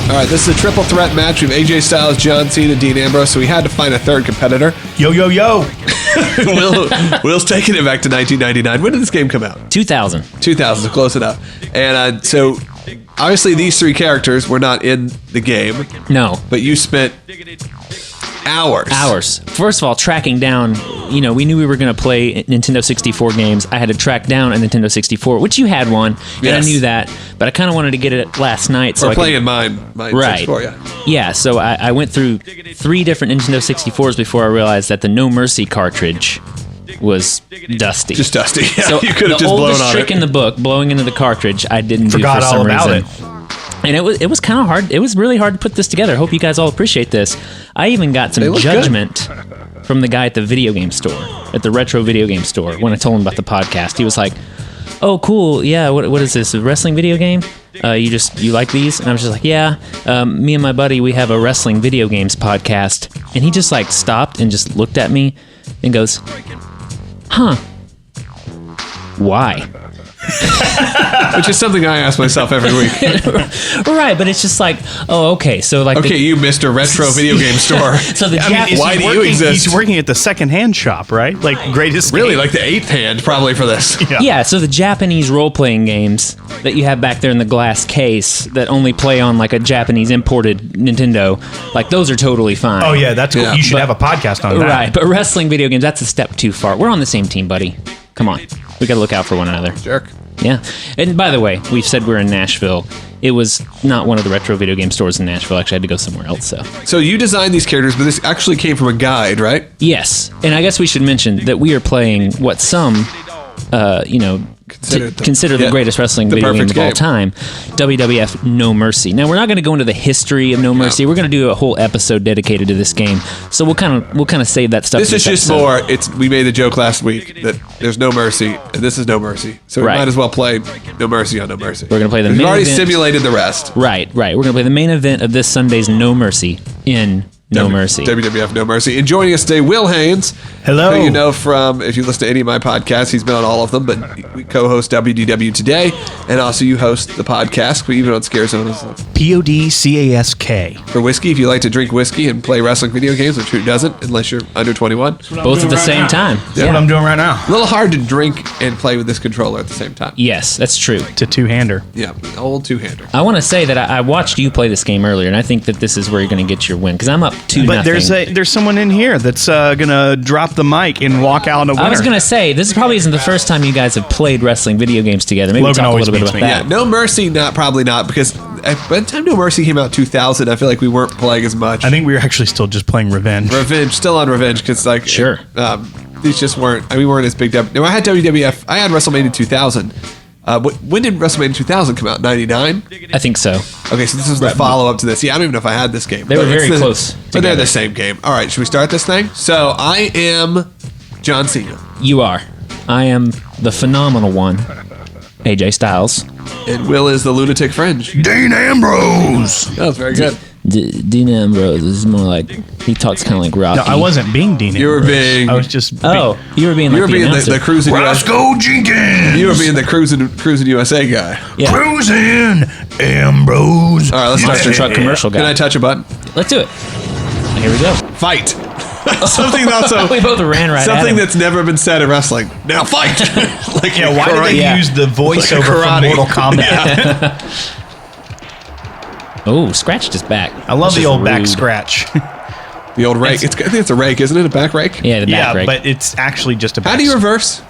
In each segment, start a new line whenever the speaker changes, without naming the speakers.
All right, this is a triple threat match. We have AJ Styles, John Cena, Dean Ambrose, so we had to find a third competitor.
Yo.
Will's taking it back to 1999. When did this game come out?
2000.
2000, so close enough. And so, obviously, these three characters were not in the game.
No.
But you spent hours.
First of all, tracking down, we knew we were going to play Nintendo 64 games. I had to track down a Nintendo 64, which you had one, and I knew that, but I kind of wanted to get it last night. So
we're playing mine
right.
64, yeah.
Yeah, so I went through 3 different Nintendo 64s before I realized that the No Mercy cartridge was dusty.
Just dusty. Yeah,
so
you could have just blown on it.
The oldest trick in the book, blowing into the cartridge, I didn't do for some reason. And it was kind of hard. It was really hard to put this together. I hope you guys all appreciate this. I even got some judgment from the guy at the video game store, at the retro video game store, when I told him about the podcast. He was like, "Oh, cool. Yeah, what is this? A wrestling video game? You like these?" And I was just like, "Yeah. Me and my buddy, we have a wrestling video games podcast." And he just like stopped and just looked at me and goes, "Huh? Why?"
Which is something I ask myself every week.
Right, but it's just like, oh, okay. So like,
you Mr. Retro Video Game Store.
So
why do you exist?
He's working at the second-hand shop, right? Like Greatest
Really,
Game.
like the 8th hand, probably for this.
Yeah. So the Japanese role-playing games that you have back there in the glass case that only play on like a Japanese imported Nintendo, like those are totally fine.
Oh yeah, that's cool. You should have a podcast on that.
Right, but wrestling video games, that's a step too far. We're on the same team, buddy. Come on. We got to look out for one another.
Jerk.
Yeah. And by the way, we've said we're in Nashville. It was not one of the retro video game stores in Nashville. Actually, I had to go somewhere else.
So you designed these characters, but this actually came from a guide, right?
Yes. And I guess we should mention that we are playing what some, consider the greatest wrestling video game of all time, WWF No Mercy. Now, we're not going to go into the history of No Mercy. We're going to do a whole episode dedicated to this game. So we'll kind of save that stuff.
This is just more. We made the joke last week that there's No Mercy, and this is No Mercy. So we might as well play No Mercy on No Mercy.
We're going to play the main event.
We've already simulated the rest.
Right. We're going to play the main event of this Sunday's No Mercy in No Mercy.
WWF No Mercy. And joining us today, Will Haynes.
Hello.
Who you know from, if you listen to any of my podcasts, he's been on all of them, but we co-host WDW Today, and also you host the podcast, even on Scare Zone and stuff.
Podcask.
For whiskey, if you like to drink whiskey and play wrestling video games, which who doesn't, unless you're under 21.
Both at the same time.
That's what I'm doing right now.
A little hard to drink and play with this controller at the same time.
Yes, that's true.
It's a two-hander.
Yeah, old two-hander.
I want to say that I watched you play this game earlier, and I think that this is where you're going to get your win, because I'm up 2-0.
But there's someone in here that's going to drop the mic and walk out a winner.
I was going to say, this probably isn't the first time you guys have played wrestling video games together. Maybe
Logan
talk a little bit about that.
Yeah, No Mercy, probably not, because by the time No Mercy came out 2000, I feel like we weren't playing as much.
I think we were actually still just playing Revenge.
Still on Revenge, because
Sure.
These just weren't, we weren't as big. No, I had WWF, I had WrestleMania 2000. When did WrestleMania 2000 come out? 99?
I think so.
Okay, so this is the follow-up to this. Yeah, I don't even know if I had this game.
They were very close
But they're the same game. All right, should we start this thing? So, I am John Cena.
You are. I am the phenomenal one, AJ Styles.
And Will is the lunatic fringe.
Dean Ambrose!
That was very good.
Dean Ambrose is more like, he talks kind of like Rocky.
No, I wasn't being Dean Ambrose.
You were being...
I was just...
you were being like
the Cruising
Roscoe Jenkins!
You were being the Cruising USA guy.
Yeah.
Cruising Ambrose!
All right, let's start
Monster truck commercial guy.
Can I touch a button?
Let's do it. Here we go.
Fight. Something also...
We both ran right at
Something
him.
that's never been said in wrestling. Now fight!
Why did they use the voiceover from Mortal Kombat?
Oh, scratched his back.
I love the old back scratch.
The old rake. I think it's a rake, isn't it? A back rake?
Yeah, the back rake.
But it's actually just a back.
How do you reverse?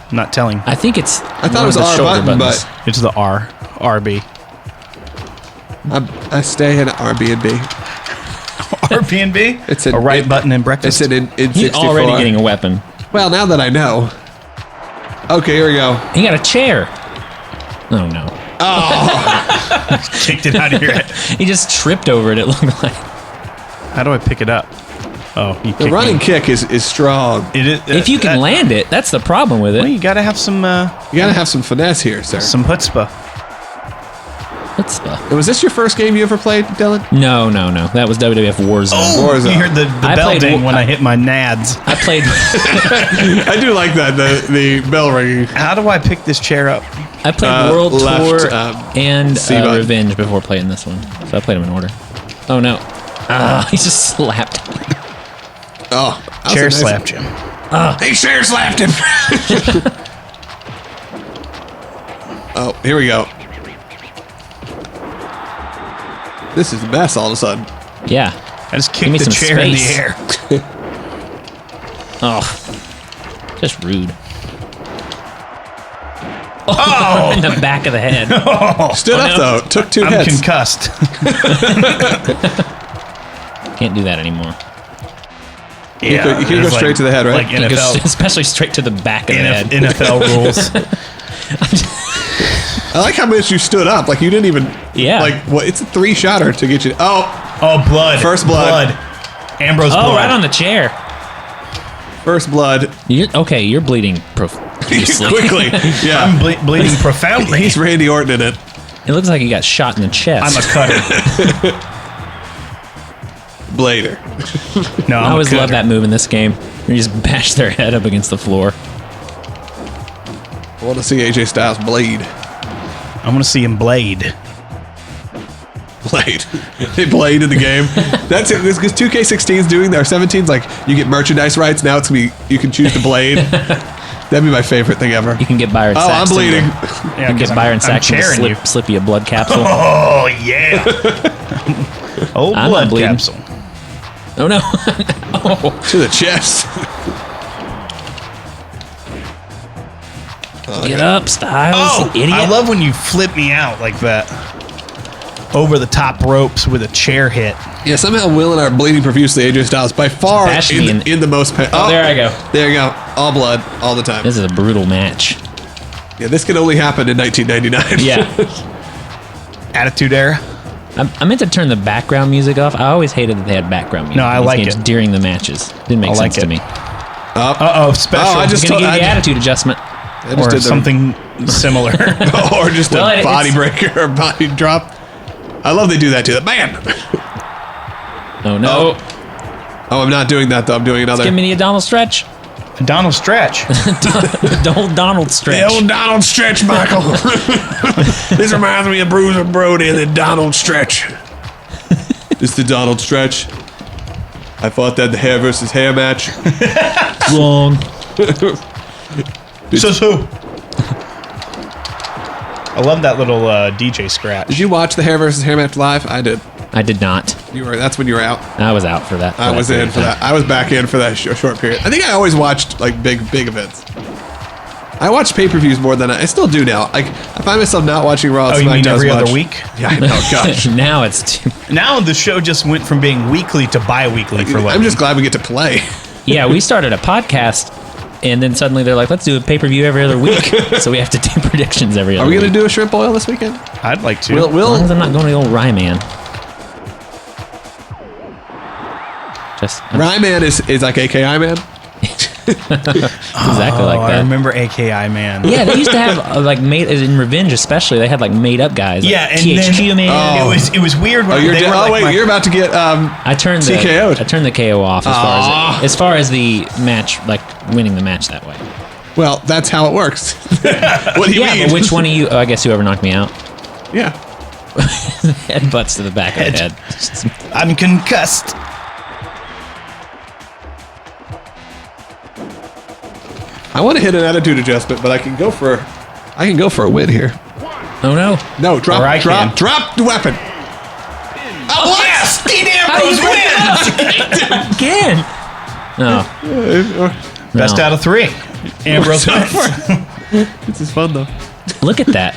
I'm not telling.
I think it's...
I thought it was R button, but...
It's the R. RB.
I stay in Airbnb.
Airbnb?
It's
a right button and breakfast.
It's in
He's
64.
already getting a weapon.
Well, now that I know. Okay, here we go.
He got a chair. Oh, no.
Kicked it out of your head.
He just tripped over it, it looked like.
How do I pick it up? Oh, you
The running kick is strong.
It is,
if you can land it, that's the problem with it.
Well, you gotta have some...
You gotta have some finesse here, sir.
Some chutzpah.
Chutzpah. Tampa.
Was this your first game you ever played, Dylan?
No. That was WWF Warzone.
Oh,
Warzone.
you heard the bell ding when I hit my nads.
I played.
I do like that, the bell ringing.
How do I pick this chair up?
I played World
left,
Tour and
C-button.
Revenge before playing this one, so I played them in order. Oh no! He just slapped me.
Oh,
Chair slapped you.
He chair slapped him. Oh, here we go. This is a mess all of a sudden.
Yeah.
I just
Give me
kicked the
some
chair in the
space.
air.
Oh, just rude.
Oh!
In the back of the head.
Stood up though. Took 2
I'm
hits.
concussed.
Can't do that anymore.
You can go
it's
straight to the head, right?
Like
You go
NFL,
especially straight to the back of the head.
NFL rules.
I like how much you stood up. Like you didn't even.
Yeah.
Like what? It's a 3-shotter to get you.
Oh, blood.
First blood.
Ambrose blood.
Oh, right on the chair.
First blood.
You're bleeding profusely.
Quickly. Yeah.
I'm bleeding profoundly.
He's Randy Orton in it.
It looks like you got shot in the chest.
I'm a cutter.
Blader.
No,
I
I'm
always
a cutter.
love that move in this game. You just bash their head up against the floor.
I want to see AJ Styles bleed.
I want to see him blade.
Blade. They blade in the game. That's it. Because 2K16's doing their 17's like you get merchandise rights. Now it's gonna be you can choose to blade. That'd be my favorite thing ever.
You can get Byron
Oh, I'm
Saxton.
bleeding.
You can get Byron Saxton to
chairing you.
slip you a blood capsule.
Oh, yeah. Old
I'm not
blood
bleeding.
capsule.
Oh no.
To the chest.
Get up, Styles,
Oh,
you idiot.
I love when you flip me out like that. Over the top ropes with a chair hit.
Yeah, somehow Will and I are bleeding profusely. AJ Styles by far
Bash me
in the most pain.
Oh, there I go.
There you go. All blood, all the time.
This is a brutal match.
Yeah, this could only happen in 1999.
Yeah.
Attitude Era.
I meant to turn the background music off. I always hated that they had background music.
No, I
in these
like
games
it.
during the matches. Didn't make
I like
sense to
it.
me.
Uh-oh, special.
Oh, I
It's
just
gonna give you the
I-
attitude adjustment.
I just
or
did the-
something similar.
or just
Well,
a body
it's-
breaker or body drop. I love they do that to the man.
Oh no!
Oh, I'm not doing that though. I'm doing another.
Give me the Donald stretch.
Donald Stretch.
The old Donald stretch.
The old Donald Stretch, Michael. This reminds me of Bruiser Brody and the Donald Stretch. It's the Donald Stretch. I fought that the hair versus hair match.
Wrong.
So. I love that little DJ scratch.
Did you watch the hair versus hair match live? I did.
I did not.
That's when you were out.
I was out for that.
I was in for that. I was back in for that short period. I think I always watched like big events. I watch pay-per-views more than I still do now. Like I find myself not watching Raw.
Oh, you mean every other week?
Yeah, I know. Gosh.
Now it's
Now the show just went from being weekly to bi-weekly for
I'm just glad we get to play.
yeah. We started a podcast, and then suddenly they're like, "Let's do a pay-per-view every other week." So we have to do predictions every other.
Are we
week.
going to do a shrimp boil this weekend?
I'd like to.
As long as I'm not going to the old Ryman. Just
Ryman is like AKI man.
exactly like
I
that.
remember AKI Man.
Yeah, they used to have like made in Revenge, especially. They had like made up guys. Like
Yeah, and
THQ
then
man.
it was weird when
You're
they were like my-
you're about to get
I turned the
TKO'd.
I turned the KO off as far as the match, like winning the match that way.
Well, that's how it works. What do you
Yeah,
mean?
but which one of you? Oh, I guess whoever knocked me out.
Yeah.
Headbutts to the back of the head.
I'm concussed.
I want to hit an attitude adjustment, but I can go for a win here.
Oh no!
No,
Or
drop
I can.
the weapon.
Oh, yes! Dean Ambrose wins!
Again. No.
Best
No.
out of 3. Ambrose wins.
This is fun though.
Look at that.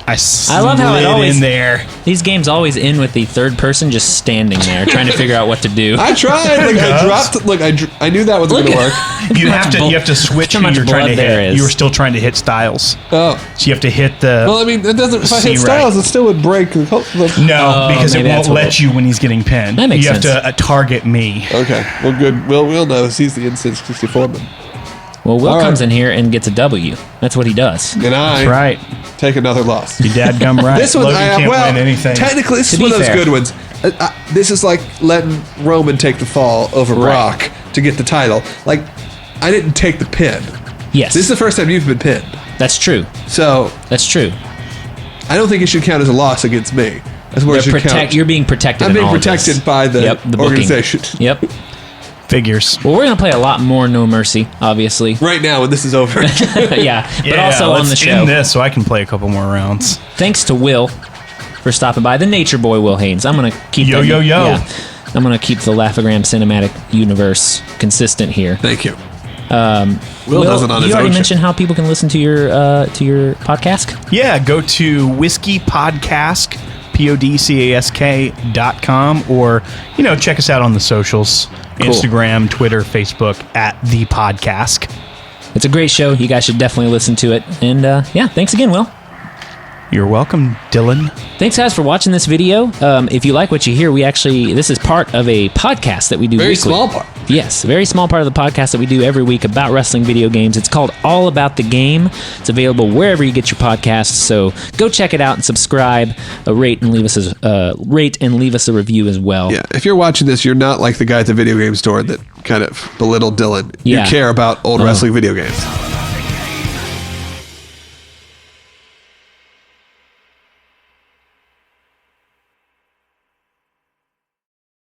I
love how it
slid
always-
in there.
These games always end with the third person just standing there trying to figure out what to do.
I tried. Like I dropped. Look, I knew that wasn't
Look
going to
at-
work.
You have to switch
how
who
much
you're trying to
blood there
hit.
is.
You were still trying to hit Styles.
Oh,
So you have to hit the...
well, I mean, it doesn't. If I hit
See,
Styles,
right.
it still would break.
No, because it
maybe
won't
that's what
let you when he's getting pinned.
That makes
you have
sense.
to target me.
Okay, well, good. Will knows he's the N64 man.
Well, Will
All right.
comes in here and gets a W. That's what he does.
And I
That's right.
take another loss.
You dadgum right.
This one,
Logan can't win anything.
technically, this is
To
one
be
of those
fair.
good ones. This is like letting Roman take the fall over
Right.
Brock to get the title. Like, I didn't take the pin.
Yes.
This is the first time you've been pinned.
That's true.
So,
That's true.
I don't think it should count as a loss against me. That's where it should count.
You're being protected.
I'm
in
being
all of this.
protected by the
booking.
organization.
Yep.
Figures.
Well, we're gonna play a lot more No Mercy, obviously.
Right now, when this is over.
Yeah, but also on the show.
End this so I can play a couple more rounds.
Thanks to Will for stopping by. The Nature Boy Will Haynes. I'm gonna keep
Yo.
Yeah, I'm gonna keep the Laugh-O-Gram cinematic universe consistent here.
Thank you. Will does it on his
you already
own
mentioned how people can listen to your podcast.
Yeah, go to Whiskey Podcask, podcask.com, or, check us out on the socials. Instagram, Twitter, Facebook, at The Podcask.
It's a great show. You guys should definitely listen to it. And thanks again, Will.
You're welcome, Dylan.
Thanks, guys, for watching this video. If you like what you hear, this is part of a podcast that we do
Very
weekly.
small part.
Yes, a very small part of the podcast that we do every week about wrestling video games. It's called All About the Game. It's available wherever you get your podcasts. So go check it out and subscribe, rate and leave us a review as well.
Yeah, if you're watching this, you're not like the guy at the video game store that kind of belittled Dylan.
Yeah.
You care about old wrestling video games.